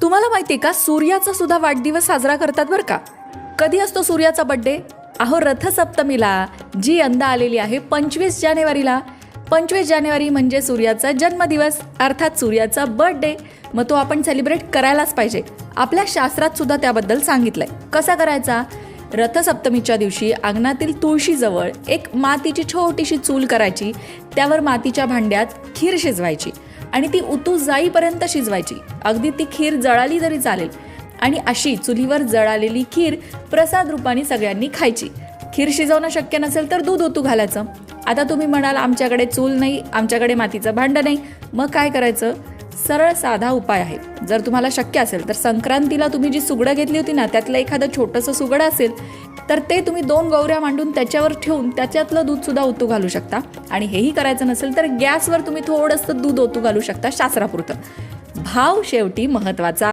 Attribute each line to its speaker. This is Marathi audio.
Speaker 1: तुम्हाला माहिती आहे का, सूर्याचा सुद्धा वाढदिवस साजरा करतात बरं का. कधी असतो सूर्याचा बड्डे? अहो, रथसप्तमीला जी यंदा आलेली आहे 25 जानेवारीला. 25 जानेवारी म्हणजे सूर्याचा जन्मदिवस, अर्थात सूर्याचा बर्थडे. मग तो आपण सेलिब्रेट करायलाच पाहिजे. आपल्या शास्त्रात सुद्धा त्याबद्दल सांगितलंय. कसा करायचा? रथसप्तमीच्या दिवशी अंगणातील तुळशीजवळ एक मातीची छोटीशी चूल करायची. त्यावर मातीच्या भांड्यात खीर शिजवायची आणि ती उतू जाईपर्यंत शिजवायची. अगदी ती खीर जळाली तरी चालेल. आणि अशी चुलीवर जळालेली खीर प्रसाद रूपाने सगळ्यांनी खायची. खीर शिजवणं शक्य नसेल तर दूध ओतू घालायचं. आता तुम्ही म्हणाल, आमच्याकडे चूल नाही, आमच्याकडे मातीचं भांडं नाही. मग काय करायचं? सरळ साधा उपाय आहे. जर तुम्हाला शक्य असेल तर संक्रांतीला तुम्ही जी सुगडं घेतली होती ना, त्यातलं एखादं छोटंसं सुगडं असेल तर ते तुम्ही 2 गौऱ्या मांडून त्याच्यावर ठेवून त्याच्यातलं दूध सुद्धा ओतू घालू शकता. आणि हेही करायचं नसेल तर गॅसवर तुम्ही थोडंसं दूध ओतू घालू शकता शास्त्रापुरतं. भाव शेवटी महत्त्वाचा.